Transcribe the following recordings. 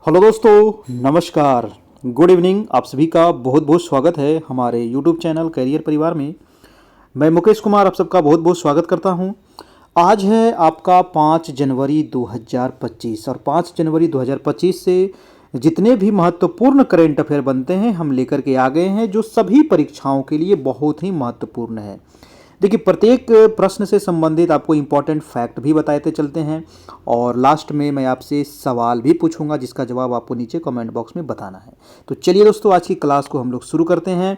Hello दोस्तों, नमस्कार, good evening. आप सभी का बहुत बहुत स्वागत है हमारे यूट्यूब चैनल कैरियर परिवार में। मैं मुकेश कुमार आप सबका बहुत बहुत स्वागत करता हूं। आज है आपका 5 जनवरी 2025 और 5 जनवरी 2025 से जितने भी महत्वपूर्ण करेंट अफेयर बनते हैं हम लेकर के आ गए हैं, जो सभी परीक्षाओं के लिए बहुत ही महत्वपूर्ण है। देखिए, प्रत्येक प्रश्न से संबंधित आपको इम्पॉर्टेंट फैक्ट भी बताते चलते हैं और लास्ट में मैं आपसे सवाल भी पूछूंगा जिसका जवाब आपको नीचे कमेंट बॉक्स में बताना है। तो चलिए दोस्तों, आज की क्लास को हम लोग शुरू करते हैं।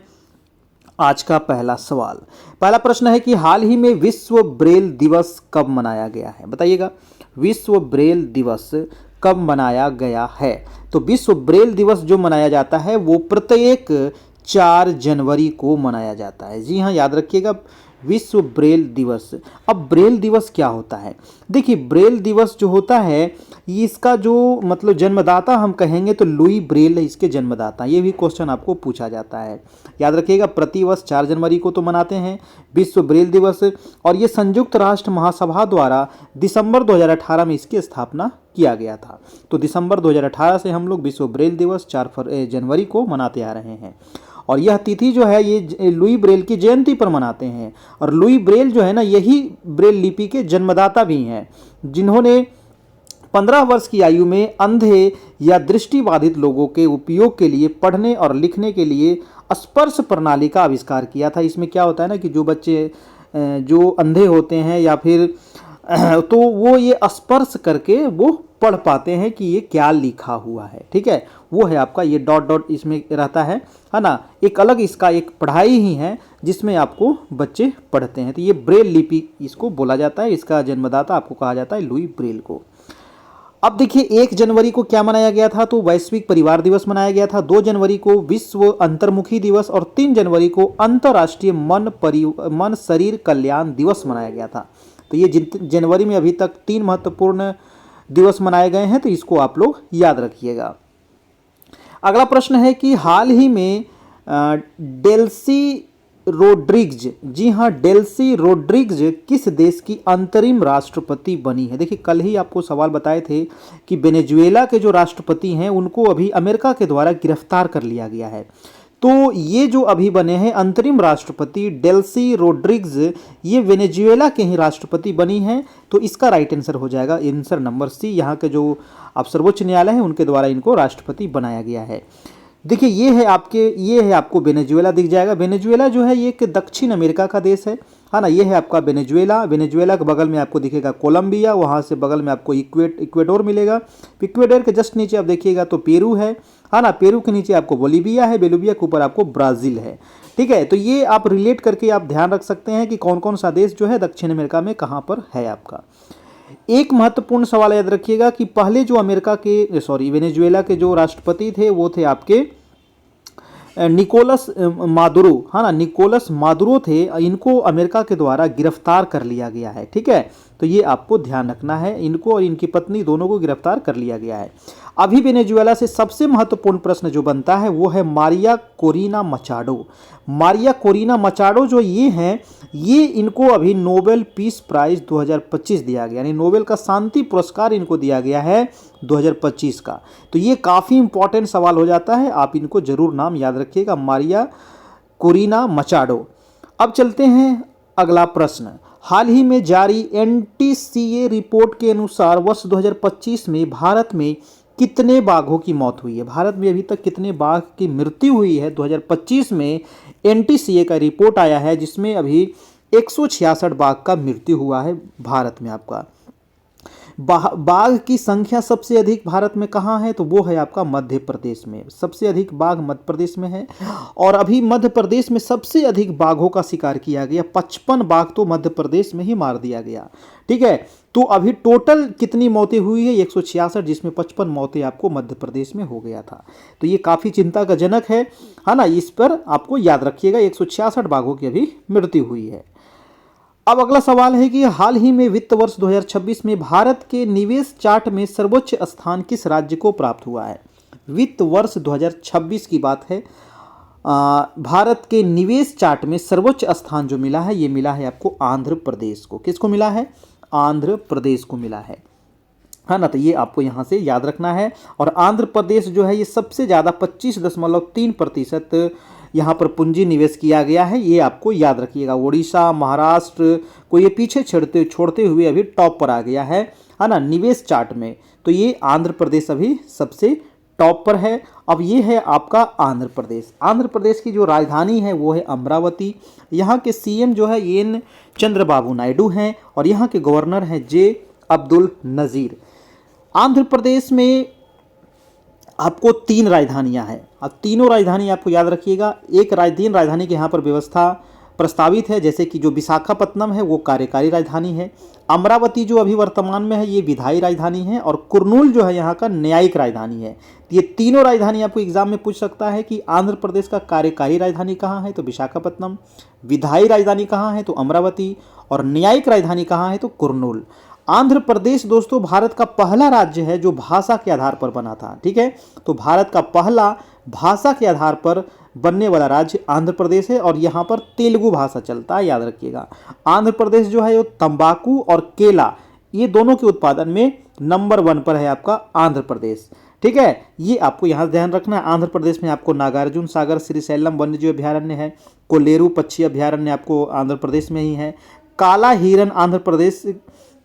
आज का पहला सवाल, पहला प्रश्न है कि हाल ही में विश्व ब्रेल दिवस कब मनाया गया है? बताइएगा, विश्व ब्रेल दिवस कब मनाया गया है? तो विश्व ब्रेल दिवस जो मनाया जाता है वो प्रत्येक 4 जनवरी को मनाया जाता है। जी हाँ, याद रखिएगा, विश्व ब्रेल दिवस। अब ब्रेल दिवस क्या होता है? देखिए, ब्रेल दिवस जो होता है इसका जो मतलब जन्मदाता हम कहेंगे तो लुई ब्रेल है इसके जन्मदाता। ये भी क्वेश्चन आपको पूछा जाता है। याद रखिएगा, प्रतिवर्ष 4 जनवरी को तो मनाते हैं विश्व ब्रेल दिवस, और ये संयुक्त राष्ट्र महासभा द्वारा दिसंबर 2018 में इसकी स्थापना किया गया था। तो दिसंबर 2018 से हम लोग विश्व ब्रेल दिवस 4 जनवरी को मनाते आ रहे हैं। और यह तिथि जो है ये लुई ब्रेल की जयंती पर मनाते हैं। और लुई ब्रेल जो है ना, यही ब्रेल लिपि के जन्मदाता भी हैं, जिन्होंने 15 वर्ष की आयु में अंधे या दृष्टिबाधित लोगों के उपयोग के लिए पढ़ने और लिखने के लिए स्पर्श प्रणाली का आविष्कार किया था। इसमें क्या होता है ना कि जो बच्चे जो अंधे होते हैं या फिर तो वो ये स्पर्श करके वो पढ़ पाते हैं कि ये क्या लिखा हुआ है। ठीक है, वो है आपका ये डॉट डॉट इसमें रहता है ना। एक अलग इसका एक पढ़ाई ही है जिसमें आपको बच्चे पढ़ते हैं। तो ये ब्रेल लिपि इसको बोला जाता है। इसका जन्मदाता आपको कहा जाता है लुई ब्रेल को। अब देखिए, 1 जनवरी को क्या मनाया गया था? तो वैश्विक परिवार दिवस मनाया गया था। 2 जनवरी को विश्व अंतर्मुखी दिवस और 3 जनवरी को अंतर्राष्ट्रीय मन शरीर कल्याण दिवस मनाया गया था। तो ये जनवरी में अभी तक 3 महत्वपूर्ण दिवस मनाए गए हैं, तो इसको आप लोग याद रखिएगा। अगला प्रश्न है कि हाल ही में डेल्सी रोड्रिग्ज, जी हाँ, डेल्सी रोड्रिग्ज किस देश की अंतरिम राष्ट्रपति बनी है? देखिए, कल ही आपको सवाल बताए थे कि वेनेजुएला के जो राष्ट्रपति हैं उनको अभी अमेरिका के द्वारा गिरफ्तार कर लिया गया है। तो ये जो अभी बने हैं अंतरिम राष्ट्रपति डेल्सी रोड्रिग्ज, ये वेनेजुएला के ही राष्ट्रपति बनी हैं। तो इसका राइट आंसर हो जाएगा आंसर नंबर सी। यहाँ के जो आप सर्वोच्च न्यायालय है उनके द्वारा इनको राष्ट्रपति बनाया गया है। देखिए, ये है आपको वेनेजुएला दिख जाएगा। वेनेजुएला जो है ये एक दक्षिण अमेरिका का देश है ना। ये है आपका वेनेजुएला। वेनेजुएला के बगल में आपको दिखेगा कोलंबिया, वहाँ से बगल में आपको इक्वेडोर मिलेगा। इक्वेडोर के जस्ट नीचे आप देखिएगा तो पेरू है ना। पेरू के नीचे आपको बोलीविया है, बोलीविया के ऊपर आपको ब्राज़ील है। ठीक है, तो ये आप रिलेट करके आप ध्यान रख सकते हैं कि कौन कौन सा देश जो है दक्षिण अमेरिका में कहाँ पर है आपका। एक महत्वपूर्ण सवाल याद रखिएगा कि पहले जो वेनेजुएला के जो राष्ट्रपति थे वो थे आपके निकोलस मादुरो, हाँ ना, निकोलस मादुरो थे। इनको अमेरिका के द्वारा गिरफ्तार कर लिया गया है। ठीक है, तो ये आपको ध्यान रखना है, इनको और इनकी पत्नी दोनों को गिरफ्तार कर लिया गया है। अभी वेनेजुएला से सबसे महत्वपूर्ण प्रश्न जो बनता है वो है Maria Corina Machado. Maria Corina Machado जो ये हैं, ये इनको अभी नोबेल पीस प्राइज 2025 दिया गया, यानी नोबेल का शांति पुरस्कार इनको दिया गया है 2025 का। तो ये काफ़ी इंपॉर्टेंट सवाल हो जाता है, आप इनको जरूर नाम याद रखिएगा, मारिया कोरिना मचाडो। अब चलते हैं अगला प्रश्न। हाल ही में जारी एनटीसीए रिपोर्ट के अनुसार वर्ष 2025 में भारत में कितने बाघों की मौत हुई है? भारत में अभी तक कितने बाघ की मृत्यु हुई है? 2025 में एनटीसीए का रिपोर्ट आया है जिसमें अभी 166 बाघ का मृत्यु हुआ है भारत में आपका। बाघ की संख्या सबसे अधिक भारत में कहाँ है? तो वो है आपका मध्य प्रदेश में। सबसे अधिक बाघ मध्य प्रदेश में है। और अभी मध्य प्रदेश में सबसे अधिक बाघों का शिकार किया गया, 55 बाघ तो मध्य प्रदेश में ही मार दिया गया। ठीक है, तो अभी टोटल कितनी मौतें हुई है? 166, जिसमें 55 मौतें आपको मध्य प्रदेश में हो गया था। तो ये काफ़ी चिंता का जनक है ना। इस पर आपको याद रखिएगा, 166 बाघों की अभी मृत्यु हुई है। अब अगला सवाल है कि हाल ही में वित्त वर्ष 2026 में भारत के निवेश चार्ट में सर्वोच्च स्थान किस राज्य को प्राप्त हुआ है? वित्त वर्ष 2026 की बात है। भारत के निवेश चार्ट में सर्वोच्च स्थान जो मिला है ये मिला है आपको आंध्र प्रदेश को। किसको मिला है? आंध्र प्रदेश को मिला है। है ना। तो ये आपको यहाँ से याद रखना है। और आंध्र प्रदेश जो है ये सबसे ज़्यादा 25.3% यहाँ पर पूंजी निवेश किया गया है, ये आपको याद रखिएगा। उड़ीसा, महाराष्ट्र को ये पीछे छोड़ते हुए अभी टॉप पर आ गया है ना, निवेश चार्ट में। तो ये आंध्र प्रदेश अभी सबसे टॉप पर है। अब ये है आपका आंध्र प्रदेश। आंध्र प्रदेश की जो राजधानी है वो है अमरावती। यहाँ के सीएम जो है एन चंद्रबाबू नायडू हैं और यहाँ के गवर्नर हैं जे अब्दुल नज़ीर। आंध्र प्रदेश में आपको 3 राजधानियां हैं। अब तीनों राजधानी आपको याद रखिएगा। तीन राजधानी की यहाँ पर व्यवस्था प्रस्तावित है, जैसे कि जो विशाखापत्तनम है वो कार्यकारी राजधानी है, अमरावती जो अभी वर्तमान में है ये विधायी राजधानी है, और कुर्नूल जो है यहाँ का न्यायिक राजधानी है। ये तीनों राजधानी आपको एग्जाम में पूछ सकता है कि आंध्र प्रदेश का कार्यकारी राजधानी कहाँ है, तो विशाखापत्तनम, विधायी राजधानी कहाँ है, तो अमरावती, और न्यायिक राजधानी कहाँ है, तो कुर्नूल। आंध्र प्रदेश दोस्तों भारत का पहला राज्य है जो भाषा के आधार पर बना था। ठीक है, तो भारत का पहला भाषा के आधार पर बनने वाला राज्य आंध्र प्रदेश है, और यहाँ पर तेलुगु भाषा चलता है, याद रखिएगा। आंध्र प्रदेश जो है वो तंबाकू और केला ये दोनों के उत्पादन में नंबर 1 पर है आपका आंध्र प्रदेश। ठीक है, ये आपको यहाँ ध्यान रखना है। आंध्र प्रदेश में आपको नागार्जुन सागर श्रीशैलम वन्यजीव अभयारण्य है, कोलेरू पक्षी अभयारण्य आपको आंध्र प्रदेश में ही है, काला हिरन आंध्र प्रदेश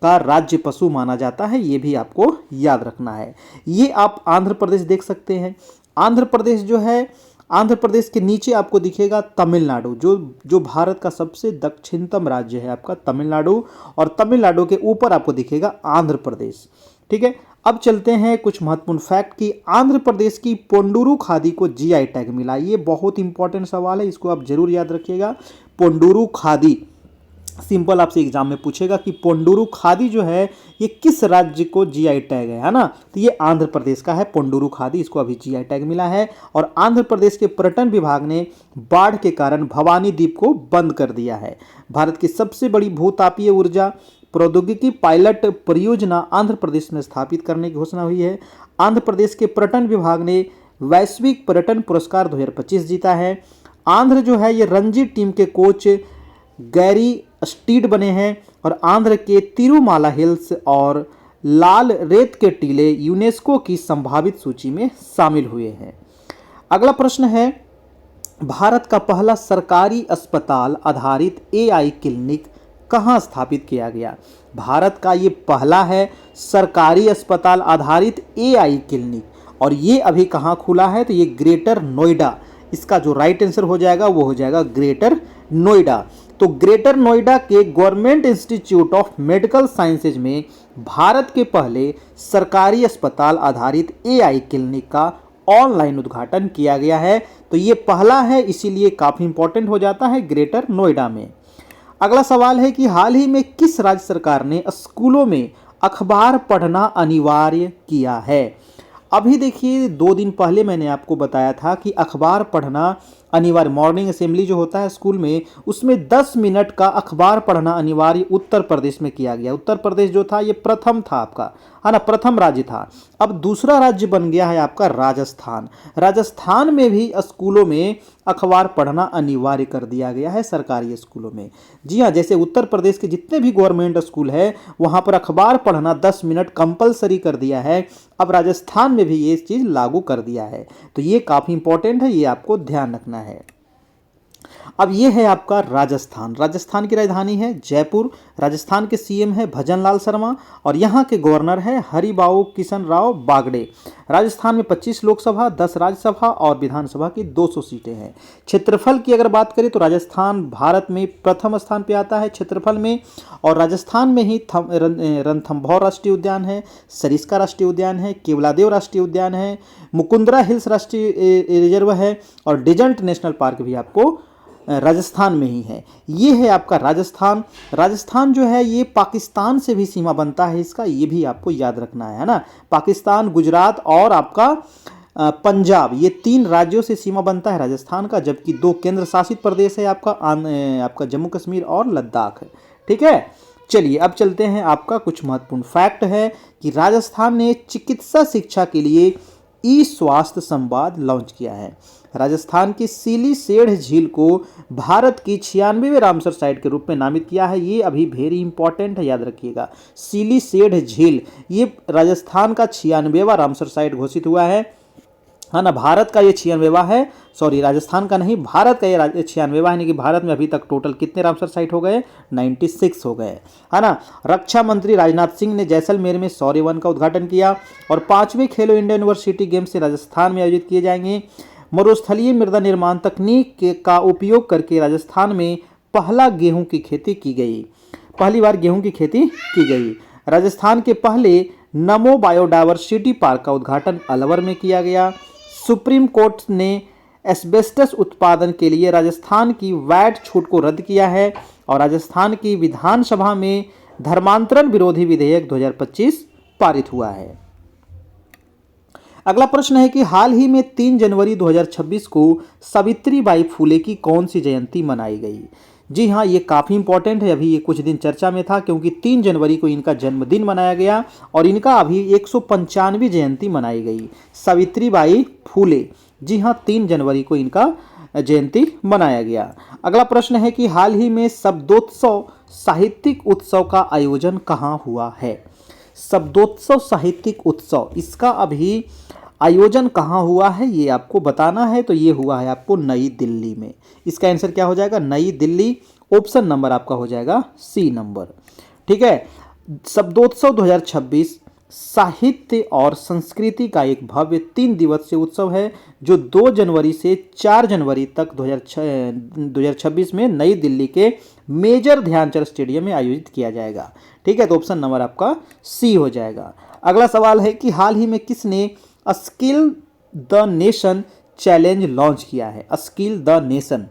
का राज्य पशु माना जाता है, ये भी आपको याद रखना है। ये आप आंध्र प्रदेश देख सकते हैं। आंध्र प्रदेश जो है, आंध्र प्रदेश के नीचे आपको दिखेगा तमिलनाडु, जो भारत का सबसे दक्षिणतम राज्य है आपका तमिलनाडु, और तमिलनाडु के ऊपर आपको दिखेगा आंध्र प्रदेश। ठीक है, अब चलते हैं कुछ महत्वपूर्ण फैक्ट की। आंध्र प्रदेश की पोंडुरु खादी को जीआई टैग मिला। ये बहुत इंपॉर्टेंट सवाल है, इसको आप जरूर याद रखिएगा। पोंडुरु खादी सिंपल आपसे एग्जाम में पूछेगा कि पोंडुरु खादी जो है ये किस राज्य को जीआई टैग है ना, तो ये आंध्र प्रदेश का है पोंडुरु खादी, इसको अभी जीआई टैग मिला है। और आंध्र प्रदेश के पर्यटन विभाग ने बाढ़ के कारण भवानी द्वीप को बंद कर दिया है। भारत की सबसे बड़ी भूतापीय ऊर्जा प्रौद्योगिकी पायलट परियोजना आंध्र प्रदेश में स्थापित करने की घोषणा हुई है। आंध्र प्रदेश के पर्यटन विभाग ने वैश्विक पर्यटन पुरस्कार 2025 जीता है। आंध्र जो है ये रणजी टीम के कोच गैरी स्टीड बने हैं, और आंध्र के तिरुमाला हिल्स और लाल रेत के टीले यूनेस्को की संभावित सूची में शामिल हुए हैं। अगला प्रश्न है, भारत का पहला सरकारी अस्पताल आधारित एआई क्लिनिक कहाँ स्थापित किया गया? भारत का ये पहला है सरकारी अस्पताल आधारित एआई क्लिनिक, और ये अभी कहाँ खुला है, तो ये ग्रेटर नोएडा। इसका जो राइट आंसर हो जाएगा वो हो जाएगा ग्रेटर नोएडा। तो ग्रेटर नोएडा के government institute of medical sciences में भारत के पहले सरकारी अस्पताल आधारित एआई क्लिनिक का ऑनलाइन उद्घाटन किया गया है। तो ये पहला है, इसीलिए काफ़ी इंपॉर्टेंट हो जाता है ग्रेटर नोएडा में। अगला सवाल है कि हाल ही में किस राज्य सरकार ने स्कूलों में अखबार पढ़ना अनिवार्य किया है? अभी देखिए 2 दिन पहले मैंने आपको बताया था कि अखबार पढ़ना अनिवार्य, मॉर्निंग असेंबली जो होता है स्कूल में उसमें 10 मिनट का अखबार पढ़ना अनिवार्य उत्तर प्रदेश में किया गया। उत्तर प्रदेश जो था ये प्रथम था आपका, है ना, प्रथम राज्य था। अब दूसरा राज्य बन गया है आपका राजस्थान। राजस्थान में भी स्कूलों में अखबार पढ़ना अनिवार्य कर दिया गया है सरकारी स्कूलों में। जी हाँ, जैसे उत्तर प्रदेश के जितने भी गवर्नमेंट स्कूल है वहाँ पर अखबार पढ़ना 10 मिनट कंपलसरी कर दिया है। अब राजस्थान में भी ये चीज़ लागू कर दिया है। तो ये काफ़ी इंपॉर्टेंट है, ये आपको ध्यान रखना है। अब ये है आपका राजस्थान। राजस्थान की राजधानी है जयपुर। राजस्थान के सीएम है भजनलाल शर्मा, और यहाँ के गवर्नर है हरिबाऊ किशन राव बागड़े। राजस्थान में 25 लोकसभा, 10 राज्यसभा और विधानसभा की 200 सीटें हैं। क्षेत्रफल की अगर बात करें तो राजस्थान भारत में प्रथम स्थान पे आता है क्षेत्रफल में, और राजस्थान में ही रणथंभौर राष्ट्रीय उद्यान है, सरिस्का राष्ट्रीय उद्यान है, केवलादेव राष्ट्रीय उद्यान है, मुकुंदरा हिल्स राष्ट्रीय रिजर्व है, और डिजंट नेशनल पार्क भी आपको राजस्थान में ही है। ये है आपका राजस्थान। राजस्थान जो है ये पाकिस्तान से भी सीमा बनता है इसका, ये भी आपको याद रखना है ना। पाकिस्तान, गुजरात और आपका पंजाब, ये 3 राज्यों से सीमा बनता है राजस्थान का, जबकि 2 केंद्र शासित प्रदेश है आपका जम्मू कश्मीर और लद्दाख। ठीक है, चलिए अब चलते हैं। आपका कुछ महत्वपूर्ण फैक्ट है कि राजस्थान ने चिकित्सा शिक्षा के लिए ई स्वास्थ्य संवाद लॉन्च किया है। राजस्थान की सिलीसेढ़ झील को भारत की 96वें रामसर साइट के रूप में नामित किया है। ये अभी वेरी इंपॉर्टेंट है, याद रखिएगा। सिलीसेढ़ झील ये राजस्थान का 96वां रामसर साइट घोषित हुआ है ना। भारत का ये 96वां है, सॉरी राजस्थान का नहीं, भारत का ये 96वां है। यानी कि भारत में अभी तक टोटल कितने रामसर साइट हो गए? 96 हो गए, है ना। रक्षा मंत्री राजनाथ सिंह ने जैसलमेर में सौर्य वन का उद्घाटन किया। और 5वें खेलो इंडिया यूनिवर्सिटी गेम्स राजस्थान में आयोजित किए जाएंगे। मरुस्थलीय मृदा निर्माण तकनीक का उपयोग करके राजस्थान में पहला गेहूं की खेती की गई। पहली बार गेहूं की खेती की गई। राजस्थान के पहले नमो बायोडायवर्सिटी पार्क का उद्घाटन अलवर में किया गया। सुप्रीम कोर्ट ने एस्बेस्टस उत्पादन के लिए राजस्थान की वैट छूट को रद्द किया है। और राजस्थान की विधानसभा में धर्मांतरण विरोधी विधेयक 2025 पारित हुआ है। अगला प्रश्न है कि हाल ही में 3 जनवरी 2026 को सावित्रीबाई फुले की कौन सी जयंती मनाई गई? जी हाँ, ये काफ़ी इंपॉर्टेंट है। अभी ये कुछ दिन चर्चा में था क्योंकि 3 जनवरी को इनका जन्मदिन मनाया गया और इनका अभी 195वीं जयंती मनाई गई। सावित्रीबाई फुले, जी हाँ, 3 जनवरी को इनका जयंती मनाया गया। अगला प्रश्न है कि हाल ही में शब्दोत्सव साहित्यिक उत्सव का आयोजन कहाँ हुआ है? शब्दोत्सव साहित्यिक उत्सव, इसका अभी आयोजन कहाँ हुआ है ये आपको बताना है। तो ये हुआ है आपको नई दिल्ली में। इसका आंसर क्या हो जाएगा? नई दिल्ली। ऑप्शन नंबर आपका हो जाएगा सी नंबर। ठीक है। शब्दोत्सव 2026 साहित्य और संस्कृति का एक भव्य 3 दिवसीय उत्सव है जो 2 जनवरी से 4 जनवरी तक 2026 में नई दिल्ली के मेजर ध्यानचंद स्टेडियम में आयोजित किया जाएगा। ठीक है, तो ऑप्शन नंबर आपका सी हो जाएगा। अगला सवाल है कि हाल ही में किसने skill the nation challenge launch किया है? स्किल द नेशन,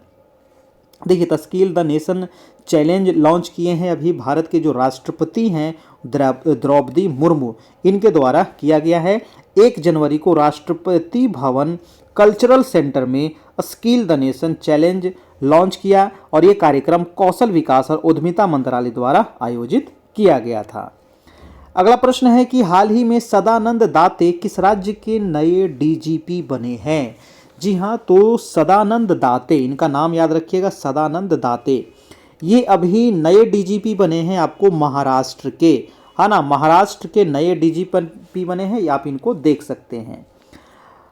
देखिए skill the nation challenge launch किए हैं अभी भारत के जो राष्ट्रपति हैं द्रौपदी मुर्मू, इनके द्वारा किया गया है। 1 जनवरी को राष्ट्रपति भवन कल्चरल सेंटर में skill the nation challenge launch किया और ये कार्यक्रम कौशल विकास और उद्यमिता मंत्रालय द्वारा आयोजित किया गया था। अगला प्रश्न है कि हाल ही में सदानंद दाते किस राज्य के नए डीजीपी बने हैं? जी हाँ, तो सदानंद दाते, इनका नाम याद रखिएगा, सदानंद दाते। ये अभी नए डीजीपी बने हैं आपको महाराष्ट्र के, है ना। महाराष्ट्र के नए डीजीपी बने हैं, आप इनको देख सकते हैं।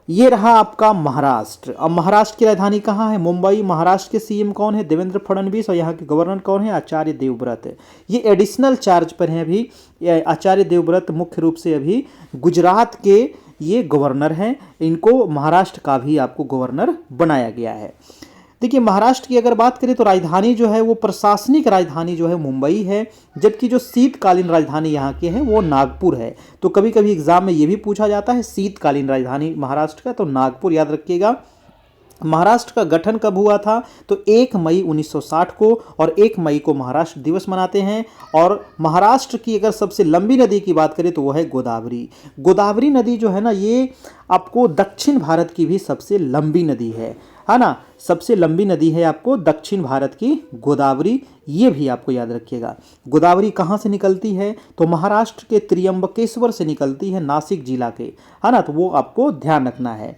ये रहा आपका महाराष्ट्र। अब महाराष्ट्र की राजधानी कहाँ है? मुंबई। महाराष्ट्र के सीएम कौन है? देवेंद्र फडणवीस। और यहाँ के गवर्नर कौन है? आचार्य देवव्रत। ये एडिशनल चार्ज पर हैं अभी। आचार्य देवव्रत मुख्य रूप से अभी गुजरात के ये गवर्नर हैं। इनको महाराष्ट्र का भी आपको गवर्नर बनाया गया है। देखिए महाराष्ट्र की अगर बात करें तो राजधानी जो है वो प्रशासनिक राजधानी जो है मुंबई है, जबकि जो शीतकालीन राजधानी यहाँ की है वो नागपुर है। तो कभी कभी एग्जाम में ये भी पूछा जाता है शीतकालीन राजधानी महाराष्ट्र का, तो नागपुर याद रखिएगा। महाराष्ट्र का गठन कब हुआ था? तो 1 मई 1960 को, और 1 मई को महाराष्ट्र दिवस मनाते हैं। और महाराष्ट्र की अगर सबसे लंबी नदी की बात करें तो वो है गोदावरी। गोदावरी नदी जो है ना, ये आपको दक्षिण भारत की भी सबसे लंबी नदी है ना। सबसे लंबी नदी है आपको दक्षिण भारत की गोदावरी, ये भी आपको याद रखिएगा। गोदावरी कहाँ से निकलती है? तो महाराष्ट्र के त्र्यंबकेश्वर से निकलती है, नासिक जिला के, है ना। तो वो आपको ध्यान रखना है।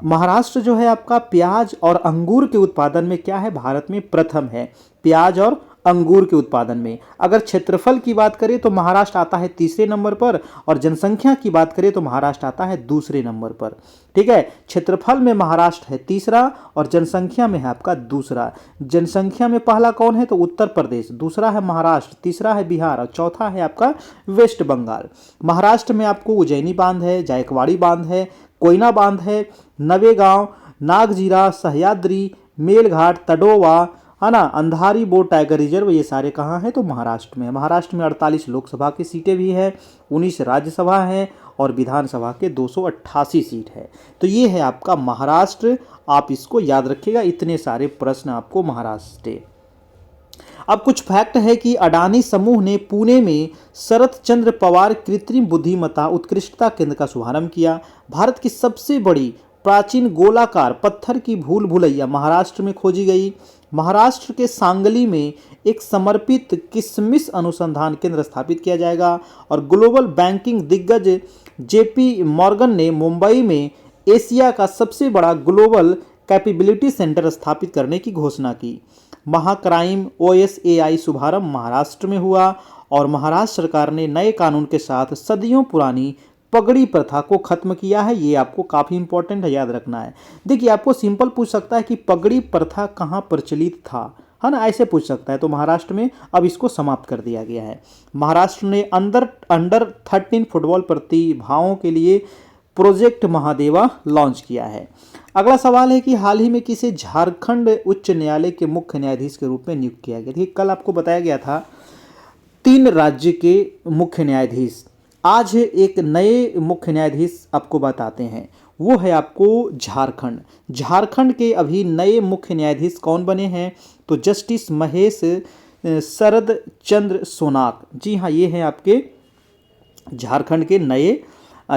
महाराष्ट्र जो है आपका प्याज और अंगूर के उत्पादन में क्या है? भारत में प्रथम है, प्याज और अंगूर के उत्पादन में। अगर क्षेत्रफल की बात करें तो महाराष्ट्र आता है 3रे नंबर पर, और जनसंख्या की बात करें तो महाराष्ट्र आता है 2रे नंबर पर। ठीक है, क्षेत्रफल में महाराष्ट्र है 3रा और जनसंख्या में है आपका 2रा। जनसंख्या में पहला कौन है? तो उत्तर प्रदेश, दूसरा है महाराष्ट्र, तीसरा है बिहार और चौथा है आपका वेस्ट बंगाल। महाराष्ट्र में आपको उज्जैनी बांध है, जायकवाड़ी बांध है, कोयना बांध है, नवेगांव, नागजीरा, सह्याद्री, मेलघाट, तडोवा, है ना, अंधारी बोर्ड टाइगर रिजर्व, ये सारे कहाँ हैं? तो महाराष्ट्र में। महाराष्ट्र में 48 लोकसभा की सीटें भी हैं, 19 राज्यसभा हैं और विधानसभा के 288 सीट है। तो ये है आपका महाराष्ट्र, आप इसको याद रखिएगा। इतने सारे प्रश्न आपको महाराष्ट्र से। अब कुछ फैक्ट है कि अडानी समूह ने पुणे में शरत चंद्र पवार कृत्रिम बुद्धिमत्ता उत्कृष्टता केंद्र का शुभारंभ किया। भारत की सबसे बड़ी प्राचीन गोलाकार पत्थर की भूल भुलैया महाराष्ट्र में खोजी गई। महाराष्ट्र के सांगली में एक समर्पित किशमिश अनुसंधान केंद्र स्थापित किया जाएगा। और ग्लोबल बैंकिंग दिग्गज जेपी मॉर्गन ने मुंबई में एशिया का सबसे बड़ा ग्लोबल कैपेबिलिटी सेंटर स्थापित करने की घोषणा की। महाक्राइम OSAI शुभारंभ महाराष्ट्र में हुआ और महाराष्ट्र सरकार ने नए कानून के साथ सदियों पुरानी पगड़ी प्रथा को खत्म किया है। ये आपको काफ़ी इंपॉर्टेंट है, याद रखना है। देखिए, आपको सिंपल पूछ सकता है कि पगड़ी प्रथा कहाँ प्रचलित था, है ना, ऐसे पूछ सकता है। तो महाराष्ट्र में, अब इसको समाप्त कर दिया गया है। महाराष्ट्र ने अंडर 13 फुटबॉल प्रतिभाओं के लिए प्रोजेक्ट महादेवा लॉन्च किया है। अगला सवाल है कि हाल ही में किसे झारखंड उच्च न्यायालय के मुख्य न्यायाधीश के रूप में नियुक्त किया गया। देखिए, कल आपको बताया गया था 3 राज्य के मुख्य न्यायाधीश, आज एक नए मुख्य न्यायाधीश आपको बताते हैं, वो है आपको झारखंड। झारखंड के अभी नए मुख्य न्यायाधीश कौन बने हैं, तो जस्टिस महेश शरद चंद्र सोनाक। जी हाँ, ये हैं आपके झारखंड के नए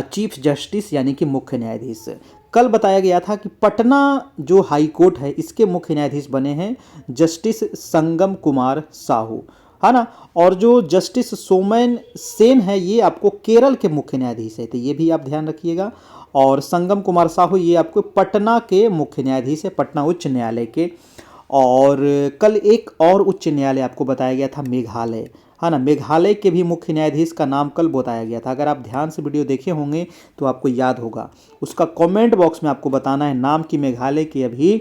चीफ जस्टिस यानी कि मुख्य न्यायाधीश। कल बताया गया था कि पटना जो हाई कोर्ट है इसके मुख्य न्यायाधीश बने हैं जस्टिस संगम कुमार साहू, है ना। और जो जस्टिस सोमेन सेन है ये आपको केरल के मुख्य न्यायाधीश है, तो ये भी आप ध्यान रखिएगा। और संगम कुमार साहू ये आपको पटना के मुख्य न्यायाधीश है, पटना उच्च न्यायालय के। और कल एक और उच्च न्यायालय आपको बताया गया था मेघालय, है ना। मेघालय के भी मुख्य न्यायाधीश का नाम कल बताया गया था। अगर आप ध्यान से वीडियो देखे होंगे तो आपको याद होगा, उसका कमेंट बॉक्स में आपको बताना है नाम कि मेघालय के अभी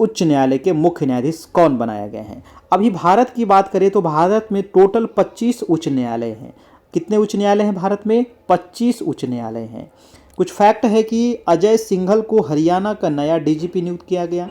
उच्च न्यायालय के मुख्य न्यायाधीश कौन बनाए गए हैं। अभी भारत की बात करें तो भारत में टोटल 25 उच्च न्यायालय हैं। कितने उच्च न्यायालय हैं भारत में? 25 उच्च न्यायालय हैं। कुछ फैक्ट है कि अजय सिंघल को हरियाणा का नया DGP नियुक्त किया गया।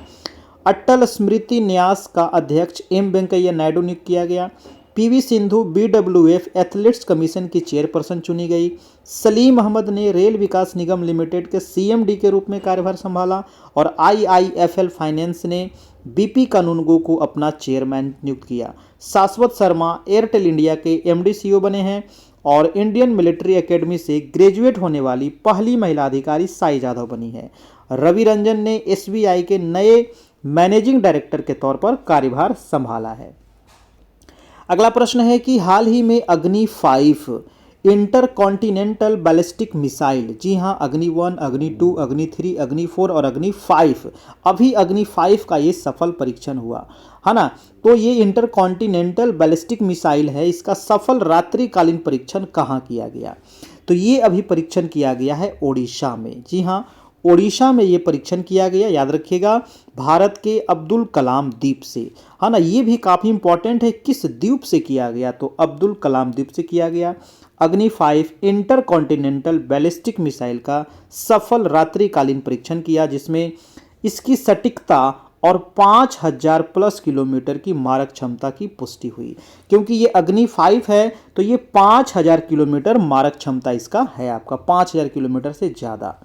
अटल स्मृति न्यास का अध्यक्ष M वेंकैया नायडू नियुक्त किया गया। PV Sindhu BWF athletes commission की चेयरपर्सन चुनी गई। सलीम अहमद ने रेल विकास निगम लिमिटेड के CMD के रूप में कार्यभार संभाला। और IIFL फाइनेंस ने BP कानूनगो को अपना चेयरमैन नियुक्त किया। शाश्वत शर्मा एयरटेल इंडिया के MD CEO बने हैं। और इंडियन मिलिट्री एकेडमी से ग्रेजुएट होने वाली पहली महिला अधिकारी साई जाधव बनी है। रवि रंजन ने SBI के नए मैनेजिंग डायरेक्टर के तौर पर कार्यभार संभाला है। अगला प्रश्न है कि हाल ही में अग्नि 5 इंटरकॉन्टिनेंटल बैलिस्टिक मिसाइल, जी हाँ, अग्नि 1, अग्नि 2, अग्नि 3, अग्नि 4 और अग्नि 5, अभी अग्नि 5 का ये सफल परीक्षण हुआ, है ना। तो ये इंटरकॉन्टिनेंटल बैलिस्टिक मिसाइल है, इसका सफल रात्रिकालीन परीक्षण कहाँ किया गया? तो ये अभी परीक्षण किया गया है ओडिशा में। जी हाँ, ओडिशा में ये परीक्षण किया गया, याद रखिएगा, भारत के अब्दुल कलाम द्वीप से, है ना। ये भी काफ़ी इंपॉर्टेंट है, किस द्वीप से किया गया? तो अब्दुल कलाम द्वीप से किया गया। अग्नि 5 इंटरकॉन्टिनेंटल बैलिस्टिक मिसाइल का सफल रात्रिकालीन परीक्षण किया, जिसमें इसकी सटीकता और 5000 प्लस किलोमीटर की मारक क्षमता की पुष्टि हुई। क्योंकि ये अग्नि 5 है तो ये 5000 किलोमीटर मारक क्षमता इसका है, आपका 5000 किलोमीटर से ज़्यादा।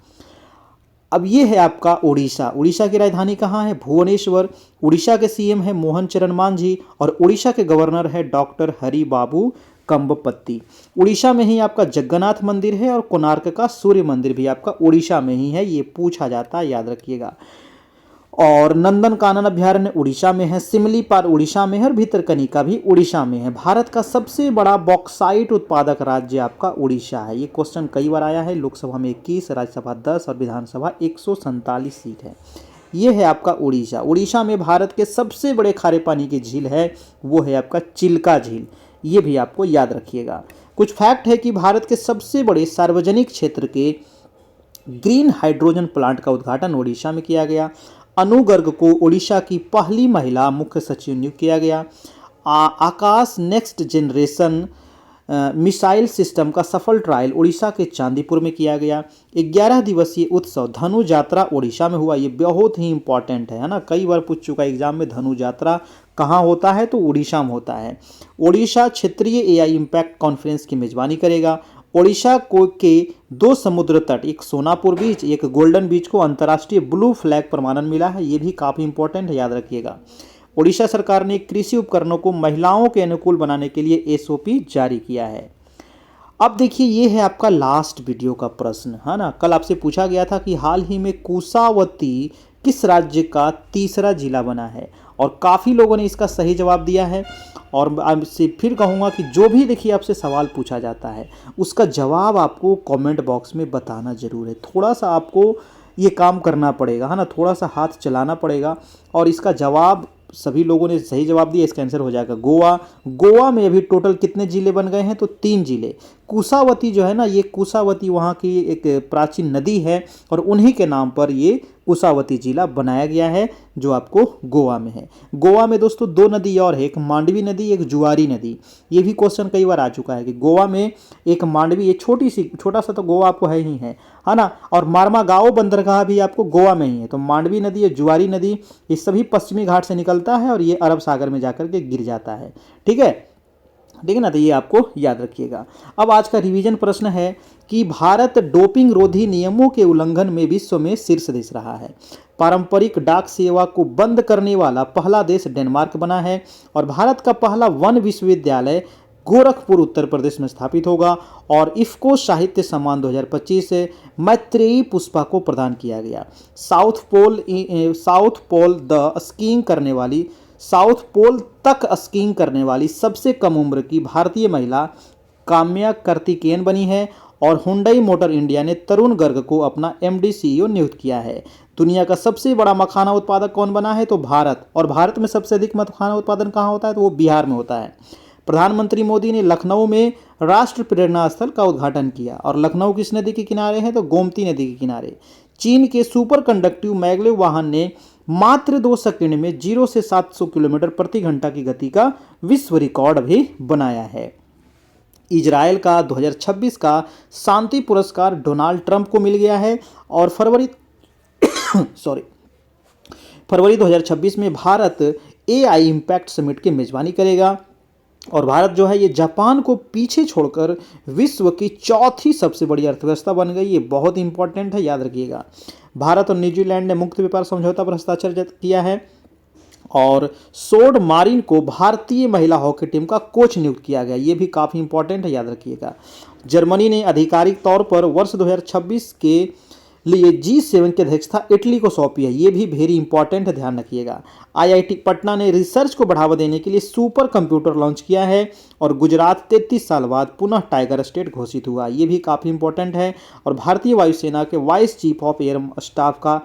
अब ये है आपका उड़ीसा। उड़ीसा की राजधानी कहाँ है? भुवनेश्वर। उड़ीसा के CM है मोहन चरण मांझी और उड़ीसा के गवर्नर है डॉक्टर हरि बाबू कंबपत्ती। उड़ीसा में ही आपका जगन्नाथ मंदिर है और कोणार्क का सूर्य मंदिर भी आपका उड़ीसा में ही है, ये पूछा जाता है, याद रखिएगा। और नंदन कानन अभ्यारण्य उड़ीसा में है, सिमलीपाल उड़ीसा में है और भितरकनिका भी उड़ीसा में है। भारत का सबसे बड़ा बॉक्साइट उत्पादक राज्य आपका उड़ीसा है। ये क्वेश्चन कई बार आया है। लोकसभा में 21, राज्यसभा 10 और विधानसभा 147 सीट है। ये है आपका उड़ीसा। उड़ीसा में भारत के सबसे बड़े खारे पानी की झील है, वो है आपका चिल्का झील, ये भी आपको याद रखिएगा। कुछ फैक्ट है कि भारत के सबसे बड़े सार्वजनिक क्षेत्र के ग्रीन हाइड्रोजन प्लांट का उद्घाटन उड़ीसा में किया गया। अनु गर्ग को उड़ीसा की पहली महिला मुख्य सचिव नियुक्त किया गया। आकाश नेक्स्ट जनरेशन मिसाइल सिस्टम का सफल ट्रायल उड़ीसा के चांदीपुर में किया गया। 11 दिवसीय उत्सव धनु यात्रा उड़ीसा में हुआ। ये बहुत ही इंपॉर्टेंट है ना, कई बार पूछ चुका एग्जाम में, धनु यात्रा कहाँ होता है? तो उड़ीसा में होता है। उड़ीसा क्षेत्रीय AI इम्पैक्ट कॉन्फ्रेंस की मेजबानी करेगा। ओडिशा को के 2 समुद्र तट, एक सोनापुर बीच, एक गोल्डन बीच को अंतर्राष्ट्रीय ब्लू फ्लैग प्रमाणन मिला है, ये भी काफ़ी इंपॉर्टेंट है, याद रखिएगा। ओडिशा सरकार ने कृषि उपकरणों को महिलाओं के अनुकूल बनाने के लिए SOP जारी किया है। अब देखिए, ये है आपका लास्ट वीडियो का प्रश्न, है ना। कल आपसे पूछा गया था कि हाल ही में कुशावती किस राज्य का तीसरा जिला बना है, और काफ़ी लोगों ने इसका सही जवाब दिया है। और आपसे फिर कहूँगा कि जो भी देखिए आपसे सवाल पूछा जाता है उसका जवाब आपको कमेंट बॉक्स में बताना ज़रूर है। थोड़ा सा आपको ये काम करना पड़ेगा, है ना, थोड़ा सा हाथ चलाना पड़ेगा। और इसका जवाब सभी लोगों ने सही जवाब दिया, इसका आंसर हो जाएगा गोवा। गोवा में अभी टोटल कितने जिले बन गए हैं, तो 3 जिले। कुशावती जो है ना, ये कुशावती वहाँ की एक प्राचीन नदी है और उन्हीं के नाम पर ये कुशावती जिला बनाया गया है, जो आपको गोवा में है। गोवा में दोस्तों 2 नदी और है, एक मांडवी नदी, एक जुआरी नदी। ये भी क्वेश्चन कई बार आ चुका है कि गोवा में एक मांडवी, ये छोटा सा तो गोवा आपको है ही है ना, और मार्मागाओ बंदरगाह भी आपको गोवा में ही है। तो मांडवी नदी या जुआरी नदी ये सभी पश्चिमी घाट से निकलता है और ये अरब सागर में जाकर के गिर जाता है। ठीक है, ठीक है ना, तो ये आपको याद रखिएगा। अब आज का रिवीजन प्रश्न है कि भारत डोपिंग रोधी नियमों के उल्लंघन में विश्व में शीर्ष देश रहा है। पारंपरिक डाक सेवा को बंद करने वाला पहला देश डेनमार्क बना है और भारत का पहला वन विश्वविद्यालय गोरखपुर उत्तर प्रदेश में स्थापित होगा। और इफ्को साहित्य सम्मान 2025 से मैत्रेयी पुष्पा को प्रदान किया गया। साउथ पोल तक स्कीइंग करने वाली सबसे कम उम्र की भारतीय महिला काम्या कार्तिकेयन बनी है। और हुंडई मोटर इंडिया ने तरुण गर्ग को अपना एमडी सीईओ नियुक्त किया है। दुनिया का सबसे बड़ा मखाना उत्पादक कौन बना है, तो भारत। और भारत में सबसे अधिक मखाना उत्पादन कहाँ होता है, तो वो बिहार में होता है। प्रधानमंत्री मोदी ने लखनऊ में राष्ट्र प्रेरणा स्थल का उद्घाटन किया। और लखनऊ किस नदी के किनारे है, तो गोमती नदी के किनारे। चीन के सुपर कंडक्टिव मैग्लेव वाहन ने मात्र 2 सेकंड में 0 से 700 किलोमीटर प्रति घंटा की गति का विश्व रिकॉर्ड भी बनाया है। इजराइल का 2026 का शांति पुरस्कार डोनाल्ड ट्रंप को मिल गया है। और फरवरी 2026 में भारत एआई इम्पैक्ट समिट की मेजबानी करेगा। और भारत जो है ये जापान को पीछे छोड़कर विश्व की चौथी सबसे बड़ी अर्थव्यवस्था बन गई। ये बहुत इंपॉर्टेंट है, याद रखिएगा। भारत और न्यूजीलैंड ने मुक्त व्यापार समझौता पर हस्ताक्षर किया है। और सोड मारिन को भारतीय महिला हॉकी टीम का कोच नियुक्त किया गया। ये भी काफ़ी इंपॉर्टेंट है, याद रखिएगा। जर्मनी ने आधिकारिक तौर पर वर्ष 2026 के लिए G7 की अध्यक्षता इटली को सौंपी है। ये भी वेरी इंपॉर्टेंट है, ध्यान रखिएगा। आईआईटी पटना ने रिसर्च को बढ़ावा देने के लिए सुपर कंप्यूटर लॉन्च किया है। और गुजरात 33 साल बाद पुनः टाइगर स्टेट घोषित हुआ। ये भी काफ़ी इंपॉर्टेंट है। और भारतीय वायुसेना के vice chief of air staff का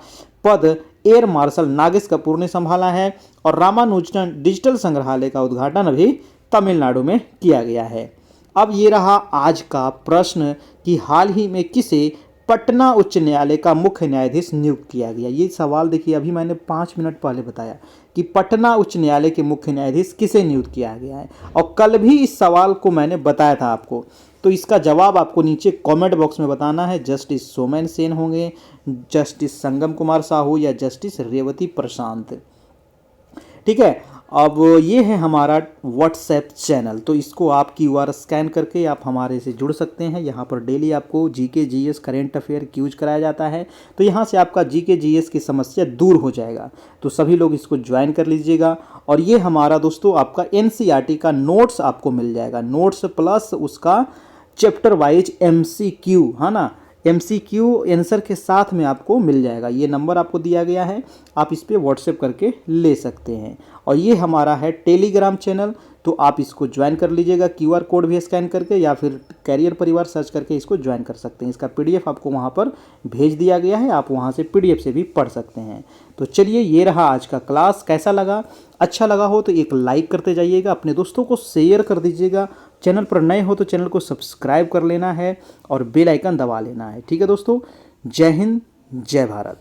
पद एयर मार्शल नागेश कपूर ने संभाला है। और रामानुजन डिजिटल संग्रहालय का उद्घाटन अभी तमिलनाडु में किया गया है। अब ये रहा आज का प्रश्न कि हाल ही में किसे पटना उच्च न्यायालय का मुख्य न्यायाधीश नियुक्त किया गया। ये सवाल देखिए, अभी मैंने 5 मिनट पहले बताया कि पटना उच्च न्यायालय के मुख्य न्यायाधीश किसे नियुक्त किया गया है। और कल भी इस सवाल को मैंने बताया था आपको। तो इसका जवाब आपको नीचे कमेंट बॉक्स में बताना है। जस्टिस सोमेन सेन होंगे, जस्टिस संगम कुमार साहू या जस्टिस रेवती प्रशांत। ठीक है, अब ये है हमारा व्हाट्सएप चैनल। तो इसको आप QR स्कैन करके आप हमारे से जुड़ सकते हैं। यहाँ पर डेली आपको GK GS current affair quiz कराया जाता है। तो यहाँ से आपका जीके जीएस की समस्या दूर हो जाएगा। तो सभी लोग इसको ज्वाइन कर लीजिएगा। और ये हमारा दोस्तों आपका NCERT का नोट्स आपको मिल जाएगा। नोट्स प्लस उसका चैप्टर वाइज MCQ, है ना, MCQ आंसर के साथ में आपको मिल जाएगा। ये नंबर आपको दिया गया है, आप इस पर व्हाट्सएप करके ले सकते हैं। और ये हमारा है टेलीग्राम चैनल, तो आप इसको ज्वाइन कर लीजिएगा QR कोड भी स्कैन करके, या फिर कैरियर परिवार सर्च करके इसको ज्वाइन कर सकते हैं। इसका PDF आपको वहाँ पर भेज दिया गया है, आप वहाँ से PDF से भी पढ़ सकते हैं। तो चलिए, ये रहा आज का क्लास। कैसा लगा? अच्छा लगा हो तो एक लाइक करते जाइएगा, अपने दोस्तों को शेयर कर दीजिएगा। चैनल पर नए हो तो चैनल को सब्सक्राइब कर लेना है और बेल आइकन दबा लेना है। ठीक है दोस्तों, जय हिंद, जय भारत।